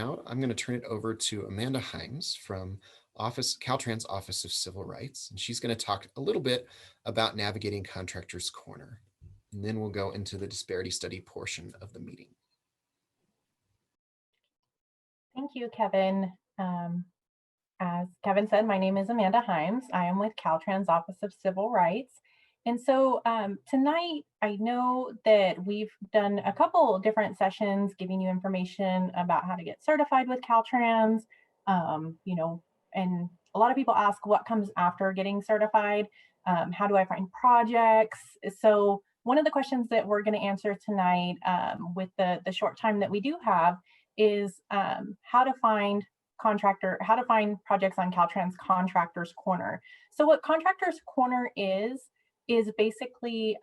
now I'm going to turn it over to Amanda Himes from Caltrans Office of Civil Rights, and she's going to talk a little bit about navigating Contractors Corner. And then we'll go into the disparity study portion of the meeting. Thank you, Kevin. As Kevin said, my name is Amanda Himes. I am with Caltrans Office of Civil Rights. And so tonight, I know that we've done a couple different sessions giving you information about how to get certified with Caltrans, and a lot of people ask what comes after getting certified. How do I find projects? So one of the questions that we're going to answer tonight with the short time that we do have is how to find projects on Caltrans Contractors Corner. So what Contractors Corner is basically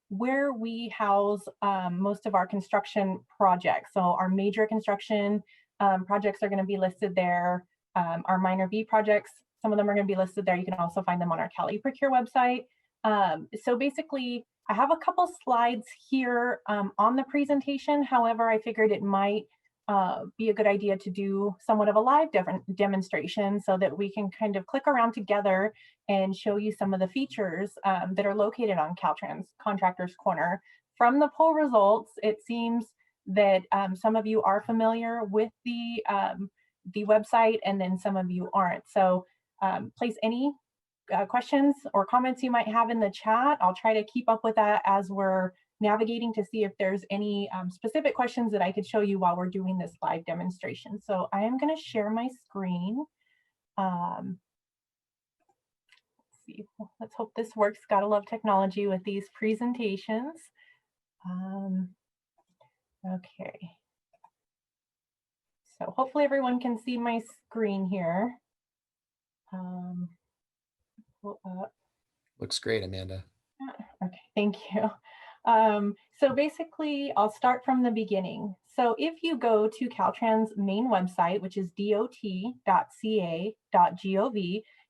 where we house most of our construction projects. So our major construction projects are going to be listed there. Our minor B projects, some of them are going to be listed there. You can also find them on our Cal eProcure website. So basically, I have a couple slides here on the presentation. However, I figured it might be a good idea to do somewhat of a live demonstration so that we can kind of click around together and show you some of the features that are located on Caltrans Contractors Corner. From the poll results, it seems that some of you are familiar with the website, and then some of you aren't. So place any questions or comments you might have in the chat. I'll try to keep up with that as we're navigating to see if there's any specific questions that I could show you while we're doing this live demonstration. So I am going to share my screen. Let's see, let's hope this works. Gotta love technology with these presentations. Okay. So hopefully everyone can see my screen here. Looks great, Amanda. Okay, thank you. So basically, I'll start from the beginning. So if you go to Caltrans' main website, which is dot.ca.gov,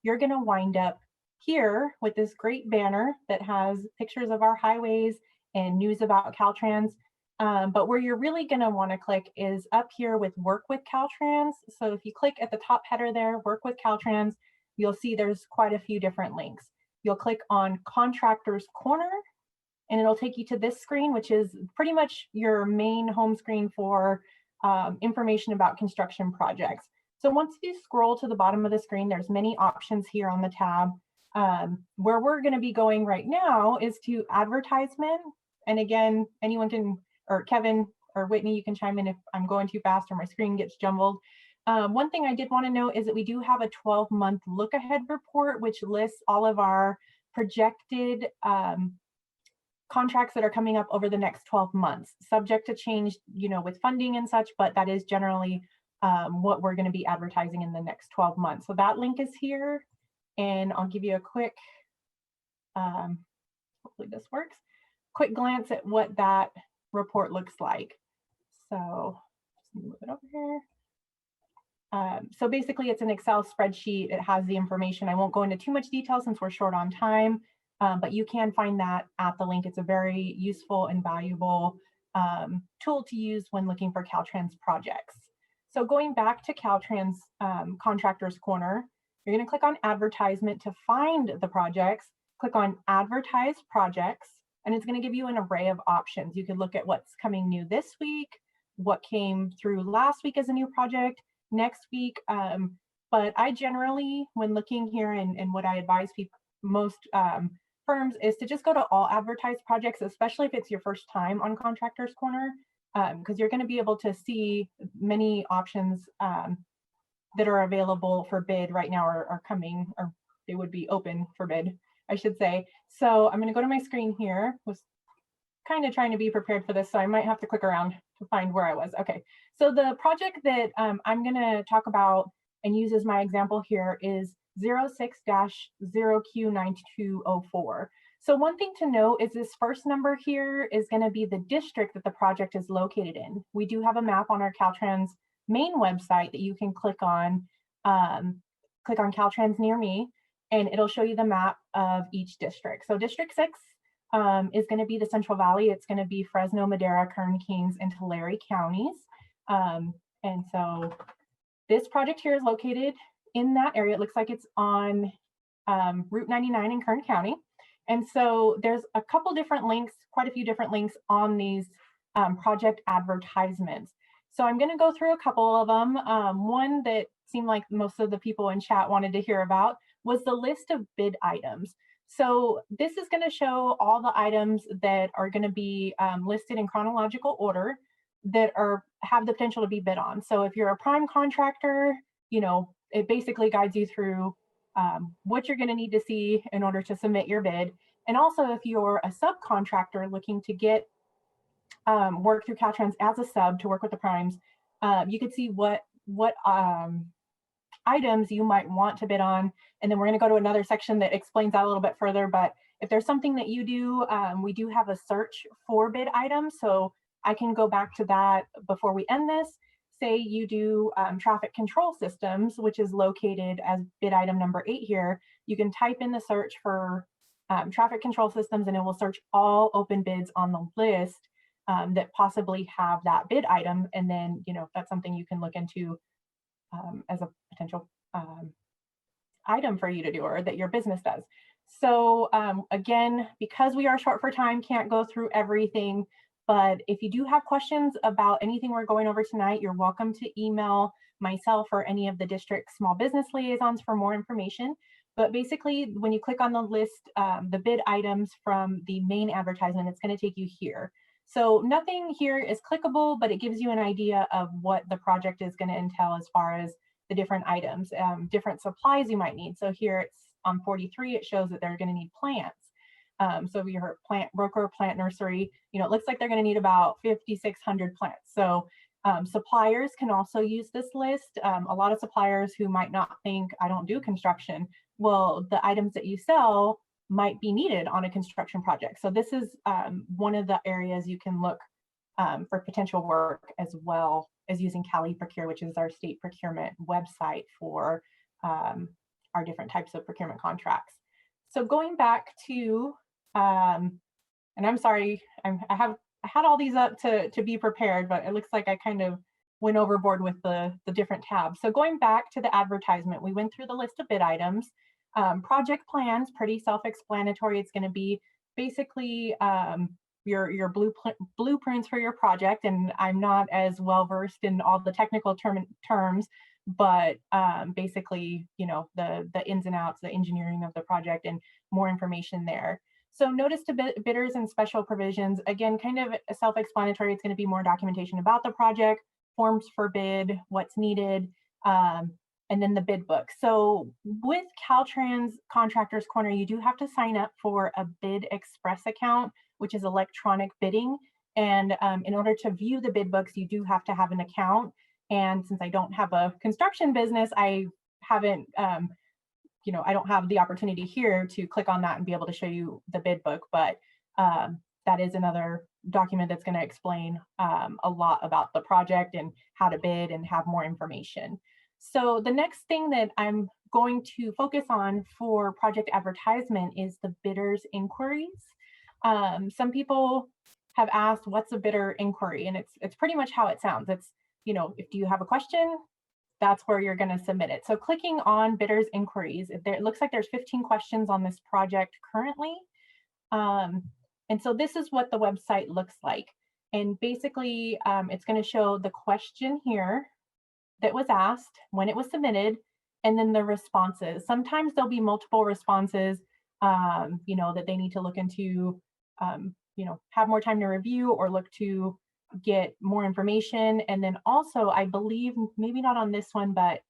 you're going to wind up here with this great banner that has pictures of our highways and news about Caltrans. But where you're really going to want to click is up here with Work with Caltrans. So if you click at the top header there, Work with Caltrans, you'll see there's quite a few different links. You'll click on Contractors Corner, and it'll take you to this screen, which is pretty much your main home screen for information about construction projects. So once you scroll to the bottom of the screen, there's many options here on the tab. Where we're going to be going right now is to advertisement. And again, anyone can, or Kevin or Whitney, you can chime in if I'm going too fast or my screen gets jumbled. One thing I did want to note is that we do have a 12-month look ahead report, which lists all of our projected contracts that are coming up over the next 12 months, subject to change, with funding and such, but that is generally what we're going to be advertising in the next 12 months. So that link is here, and I'll give you a quick, hopefully this works, quick glance at what that report looks like. So just move it over here. So basically it's an Excel spreadsheet. It has the information. I won't go into too much detail since we're short on time, but you can find that at the link. It's a very useful and valuable tool to use when looking for Caltrans projects. So going back to Caltrans Contractors Corner, you're going to click on advertisement to find the projects, click on advertise projects, and it's going to give you an array of options. You could look at what's coming new this week, what came through last week as a new project, next week. But I generally, when looking here and what I advise people, most firms, is to just go to all advertised projects, especially if it's your first time on Contractors Corner, because you're going to be able to see many options that are available for bid right now are coming, or they would be open for bid, I should say. So I'm going to go to my screen here. Was kind of trying to be prepared for this, so I might have to click around to find where I was. Okay, so the project that I'm going to talk about and use as my example here is 06-0Q9204. So one thing to note is this first number here is going to be the district that the project is located in. We do have a map on our Caltrans main website that you can click on Caltrans Near Me, and it'll show you the map of each district. So District 6 is going to be the Central Valley. It's going to be Fresno, Madera, Kern, Kings, and Tulare counties. And so this project here is located in that area. It looks like it's on Route 99 in Kern County. And so there's a couple different links, quite a few different links on these project advertisements. So I'm going to go through a couple of them. One that seemed like most of the people in chat wanted to hear about was the list of bid items. So this is going to show all the items that are going to be listed in chronological order that have the potential to be bid on. So if you're a prime contractor, it basically guides you through what you're going to need to see in order to submit your bid. And also, if you're a subcontractor looking to get work through Caltrans as a sub to work with the primes, you could see what items you might want to bid on. And then we're going to go to another section that explains that a little bit further. But if there's something that you do, we do have a search for bid items. So I can go back to that before we end this. Say you do traffic control systems, which is located as bid item number 8 here. You can type in the search for traffic control systems, and it will search all open bids on the list that possibly have that bid item. And then, that's something you can look into as a potential item for you to do, or that your business does. So again, because we are short for time, can't go through everything. But if you do have questions about anything we're going over tonight, you're welcome to email myself or any of the district small business liaisons for more information. But basically, when you click on the list, the bid items from the main advertisement, it's going to take you here. So nothing here is clickable, but it gives you an idea of what the project is going to entail as far as the different items, different supplies you might need. So here it's on 43, it shows that they're going to need plants. So if you're a plant broker, plant nursery, it looks like they're going to need about 5,600 plants. So suppliers can also use this list. A lot of suppliers who might not think, I don't do construction, well, the items that you sell might be needed on a construction project. So this is one of the areas you can look for potential work, as well as using Cali Procure, which is our state procurement website for our different types of procurement contracts. So going back to, and I'm sorry, I had all these up to be prepared, but it looks like I kind of went overboard with the different tabs. So going back to the advertisement, we went through the list of bid items. Project plans, pretty self-explanatory. It's going to be basically your blueprints for your project. And I'm not as well versed in all the technical terms, but basically, the ins and outs, the engineering of the project, and more information there. So notice to bidders and special provisions, again, kind of self-explanatory. It's going to be more documentation about the project, forms for bid, what's needed, and then the bid book. So with Caltrans Contractors Corner, you do have to sign up for a Bid Express account, which is electronic bidding. And in order to view the bid books, you do have to have an account. And since I don't have a construction business, I haven't, I don't have the opportunity here to click on that and be able to show you the bid book. But that is another document that's going to explain a lot about the project and how to bid and have more information. So the next thing that I'm going to focus on for project advertisement is the bidder's inquiries. Some people have asked, what's a bidder inquiry? And it's pretty much how it sounds. It's, if you have a question, that's where you're going to submit it. So clicking on bidder's inquiries, it looks like there's 15 questions on this project currently. And so this is what the website looks like. And basically, it's going to show the question here that was asked, when it was submitted, and then the responses. Sometimes there'll be multiple responses, that they need to look into, have more time to review or look to get more information. And then also, I believe, maybe not on this one, but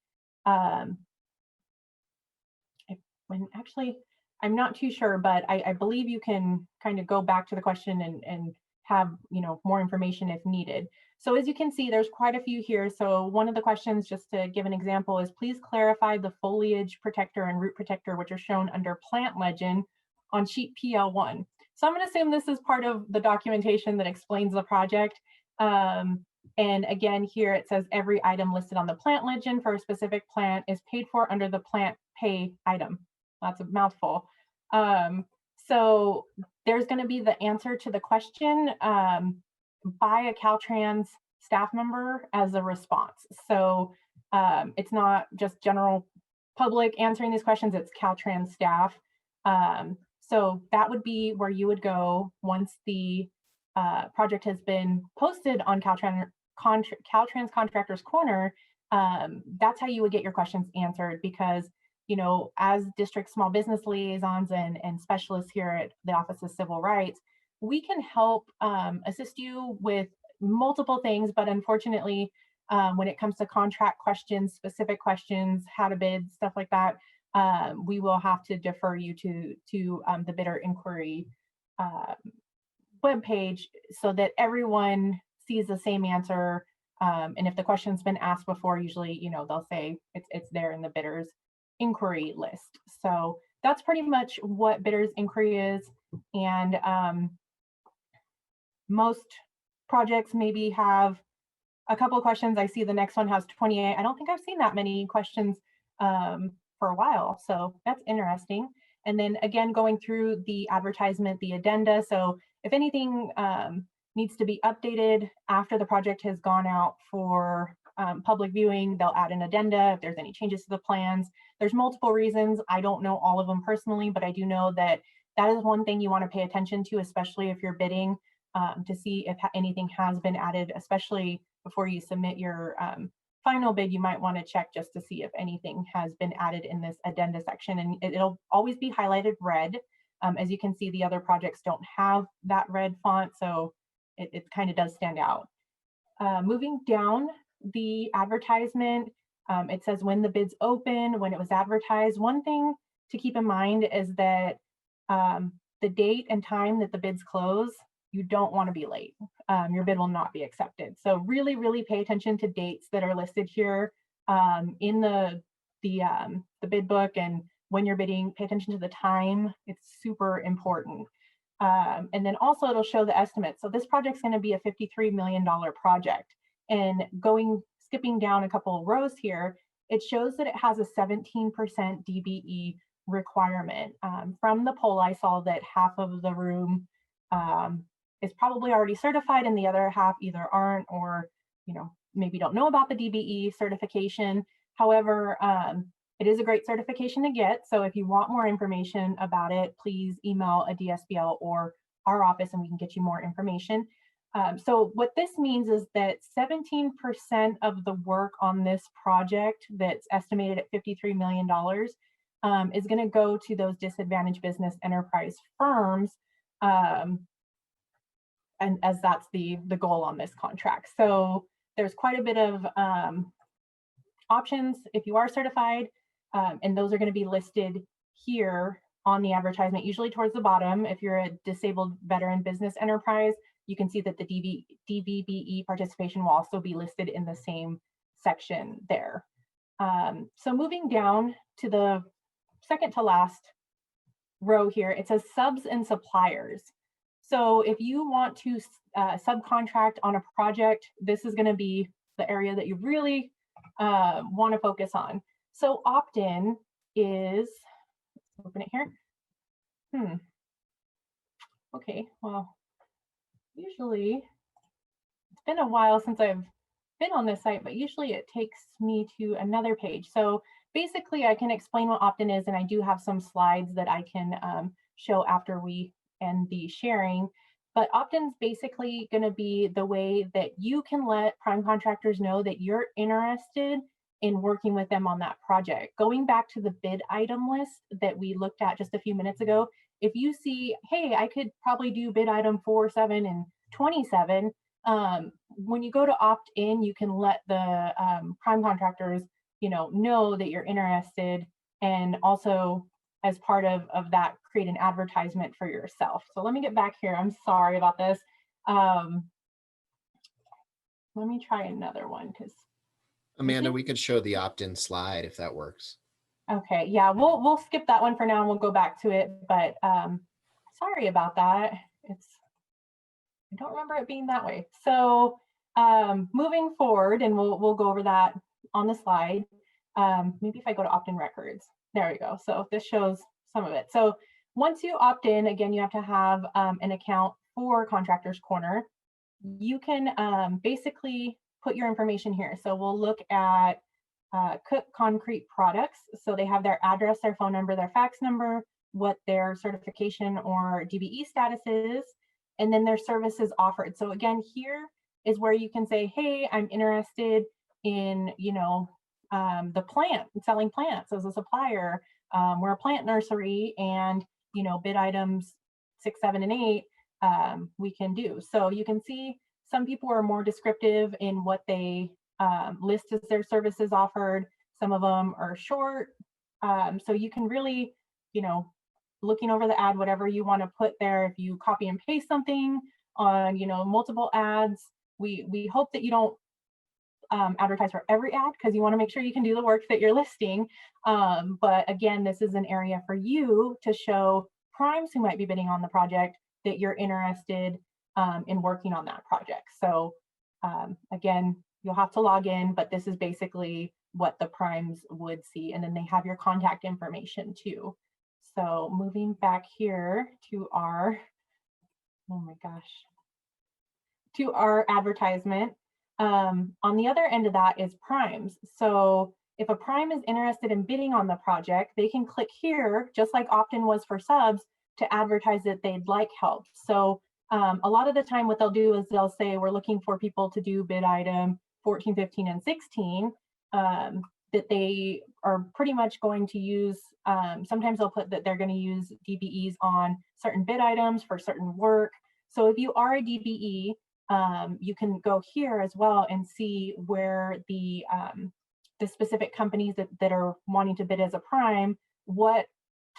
actually, I'm not too sure, but I believe you can kind of go back to the question and have more information if needed. So as you can see, there's quite a few here. So one of the questions, just to give an example, is please clarify the foliage protector and root protector, which are shown under plant legend on sheet PL1. So I'm going to assume this is part of the documentation that explains the project. And again, here it says every item listed on the plant legend for a specific plant is paid for under the plant pay item. That's a mouthful. So there's going to be the answer to the question by a Caltrans staff member as a response. So it's not just general public answering these questions, it's Caltrans staff. So that would be where you would go once the project has been posted on Caltrans Contractors Corner. That's how you would get your questions answered, because as district small business liaisons and specialists here at the Office of Civil Rights, we can help assist you with multiple things, but unfortunately, when it comes to contract questions, specific questions, how to bid, stuff like that, we will have to defer you to the bidder inquiry webpage, so that everyone sees the same answer. And if the question's been asked before, usually, they'll say it's there in the bidder's inquiry list. So that's pretty much what bidder's inquiry is. And most projects maybe have a couple of questions. I see the next one has 28. I don't think I've seen that many questions for a while. So that's interesting. And then again, going through the advertisement, the addenda. So if anything needs to be updated after the project has gone out for public viewing, they'll add an addenda if there's any changes to the plans. There's multiple reasons. I don't know all of them personally, but I do know that that is one thing you want to pay attention to, especially if you're bidding, to see if anything has been added, especially before you submit your final bid. You might want to check just to see if anything has been added in this addenda section, and it'll always be highlighted red. As you can see, the other projects don't have that red font, so it kind of does stand out. Moving down the advertisement, it says when the bids open, when it was advertised. One thing to keep in mind is that the date and time that the bids close, you don't want to be late. Your bid will not be accepted. So really, really pay attention to dates that are listed here in the bid book, and when you're bidding, pay attention to the time. It's super important. And then also it'll show the estimate. So this project's going to be a $53 million project. And skipping down a couple of rows here, it shows that it has a 17% DBE requirement. From the poll, I saw that half of the room is probably already certified, and the other half either aren't, or maybe don't know about the DBE certification. However, it is a great certification to get. So if you want more information about it, please email a DSBL or our office and we can get you more information. So what this means is that 17% of the work on this project that's estimated at $53 million is going to go to those disadvantaged business enterprise firms, and as that's the goal on this contract. So there's quite a bit of options if you are certified, and those are going to be listed here on the advertisement, usually towards the bottom. If you're a disabled veteran business enterprise, you can see that the DVBE participation will also be listed in the same section there. So moving down to the second to last row here, it says subs and suppliers. So if you want to subcontract on a project, this is going to be the area that you really want to focus on. So opt-in is, let's open it here. Okay, well, usually it's been a while since I've been on this site, but usually it takes me to another page. So basically I can explain what opt-in is, and I do have some slides that I can show after we end the sharing. But opt-in is basically going to be the way that you can let prime contractors know that you're interested in working with them on that project. Going back to the bid item list that we looked at just a few minutes ago, if you see, hey, I could probably do bid item 4, 7, and 27, when you go to opt in, you can let the prime contractors, know that you're interested, and also as part of that, create an advertisement for yourself. So let me get back here. I'm sorry about this. Let me try another one, because Amanda, we could show the opt-in slide if that works. Okay, yeah, we'll skip that one for now and we'll go back to it, but sorry about that. I don't remember it being that way. So moving forward, and we'll go over that on the slide. Maybe if I go to opt-in records, there we go. So this shows some of it. So once you opt in, again, you have to have an account for Contractors Corner. you can basically put your information here. So we'll look at Cook Concrete Products. So they have their address, their phone number, their fax number, what their certification or DBE status is, and then their services offered. So again, here is where you can say, hey, I'm interested in, the plant, selling plants as a supplier. We're a plant nursery, and, bid items 6, 7, and 8 we can do. So you can see some people are more descriptive in what they list as their services offered. Some of them are short. So you can really, looking over the ad, whatever you want to put there, if you copy and paste something on, multiple ads, we hope that you don't advertise for every ad, because you want to make sure you can do the work that you're listing. But again, this is an area for you to show primes who might be bidding on the project that you're interested in working on that project. So again, you'll have to log in, but this is basically what the primes would see. And then they have your contact information too. So moving back here to our, oh my gosh, to our advertisement. On the other end of that is primes. So if a prime is interested in bidding on the project, they can click here, just like opt-in was for subs, to advertise that they'd like help. So a lot of the time what they'll do is they'll say, we're looking for people to do bid item 14, 15, and 16, that they are pretty much going to use, sometimes they'll put that they're going to use DBEs on certain bid items for certain work. So if you are a DBE, you can go here as well and see where the specific companies that are wanting to bid as a prime, what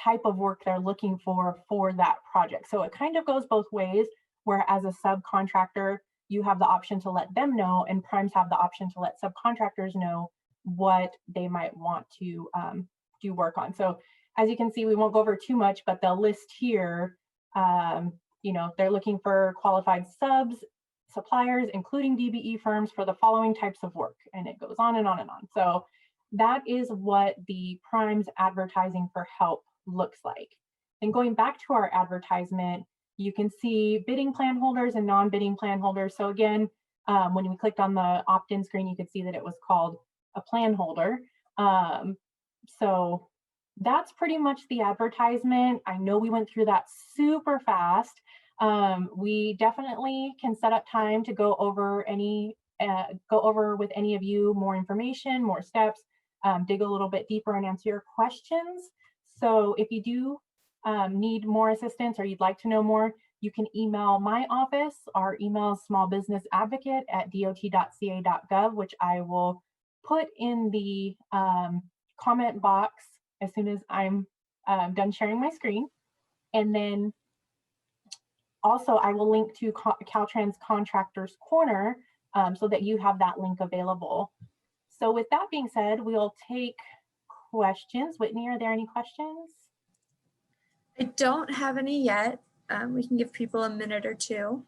type of work they're looking for that project. So it kind of goes both ways, where as a subcontractor, you have the option to let them know, and primes have the option to let subcontractors know what they might want to do work on. So as you can see, we won't go over too much, but they'll list here, they're looking for qualified subs, suppliers, including DBE firms for the following types of work, and it goes on and on and on. So that is what the primes advertising for help looks like. And going back to our advertisement, you can see bidding plan holders and non-bidding plan holders. So again, when we clicked on the opt-in screen, you could see that it was called a plan holder. So that's pretty much the advertisement. I know we went through that super fast. We definitely can set up time to go over with any of you more information, more steps, dig a little bit deeper and answer your questions. So if you do need more assistance or you'd like to know more, you can email my office. Our email is smallbusinessadvocate@dot.ca.gov, which I will put in the comment box as soon as I'm done sharing my screen. And then also I will link to Caltrans Contractors Corner so that you have that link available. So with that being said, we'll take questions. Whitney, are there any questions? I don't have any yet. We can give people a minute or two.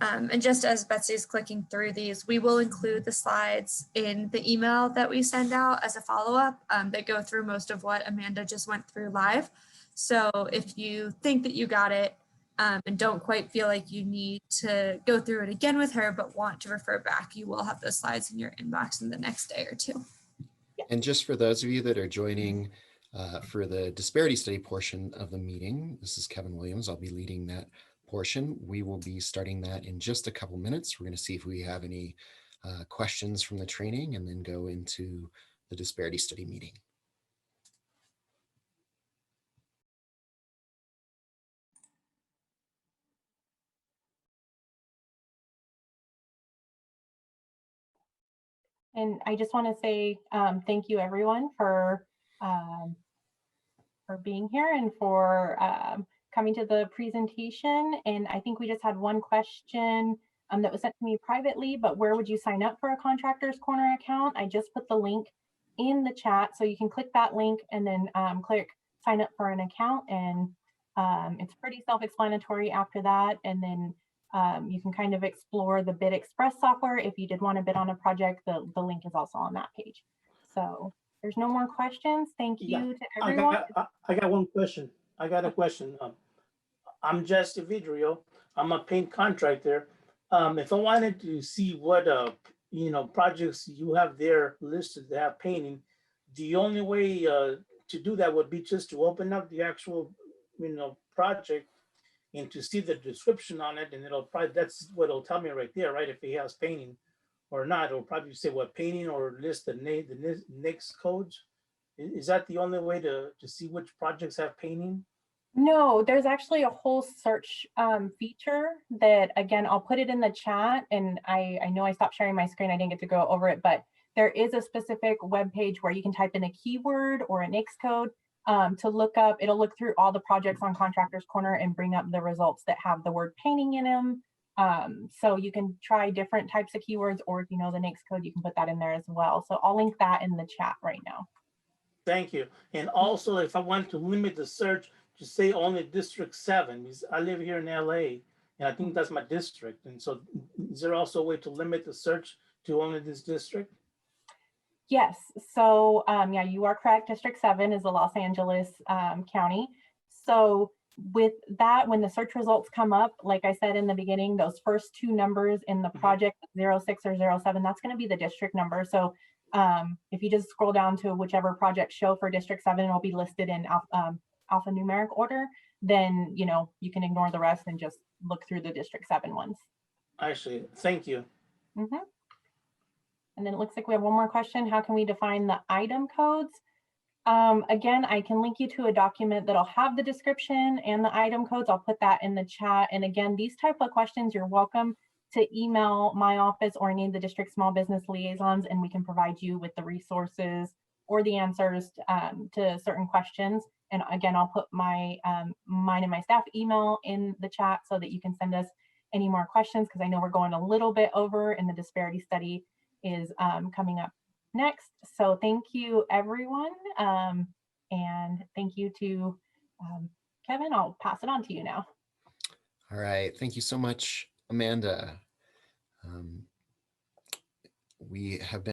And just as Betsy's clicking through these, we will include the slides in the email that we send out as a follow-up that go through most of what Amanda just went through live. So if you think that you got it and don't quite feel like you need to go through it again with her, but want to refer back, you will have those slides in your inbox in the next day or two. And just for those of you that are joining for the disparity study portion of the meeting, this is Kevin Williams. I'll be leading that portion. We will be starting that in just a couple minutes. We're going to see if we have any questions from the training and then go into the disparity study meeting. And I just want to say thank you everyone for being here and for coming to the presentation. And I think we just had one question that was sent to me privately, but where would you sign up for a Contractors Corner account? I just put the link in the chat, so you can click that link and then click sign up for an account, and it's pretty self-explanatory after that. And then you can kind of explore the Bid Express software. If you did want to bid on a project, the link is also on that page. So there's no more questions. Thank you to everyone. I got one question. I got a question. I'm Jesse Vidrio. I'm a paint contractor. If I wanted to see what, projects you have there listed that have painting, the only way to do that would be just to open up the actual, project and to see the description on it, and it'll probably, that's what it'll tell me right there, right? If he has painting or not, it'll probably say what painting or list the next codes. Is that the only way to see which projects have painting? No, there's actually a whole search feature that, again, I'll put it in the chat, and I know I stopped sharing my screen. I didn't get to go over it, but there is a specific web page where you can type in a keyword or a NAICS code to look up. It'll look through all the projects on Contractors Corner and bring up the results that have the word painting in them. So you can try different types of keywords, or if you know the NAICS code, you can put that in there as well. So I'll link that in the chat right now. Thank you. And also, if I want to limit the search to say only District 7, because I live here in LA, and I think that's my district. And so is there also a way to limit the search to only this district? Yes, so yeah, you are correct. District 7 is the Los Angeles County. So with that, when the search results come up, like I said in the beginning, those first two numbers in the project, 06 or 07, that's going to be the district number. So if you just scroll down to whichever project show for District 7, it'll be listed in alphanumeric order. Then, you can ignore the rest and just look through the District 7 ones. Actually, thank you. And then it looks like we have one more question. How can we define the item codes? Again, I can link you to a document that'll have the description and the item codes. I'll put that in the chat. And again, these type of questions, you're welcome to email my office or any of the district small business liaisons, and we can provide you with the resources or the answers to certain questions. And again, I'll put my mine and my staff email in the chat so that you can send us any more questions, because I know we're going a little bit over, and the disparity study is coming up next. So thank you, everyone. And thank you to Kevin. I'll pass it on to you now. All right. Thank you so much, Amanda. We have been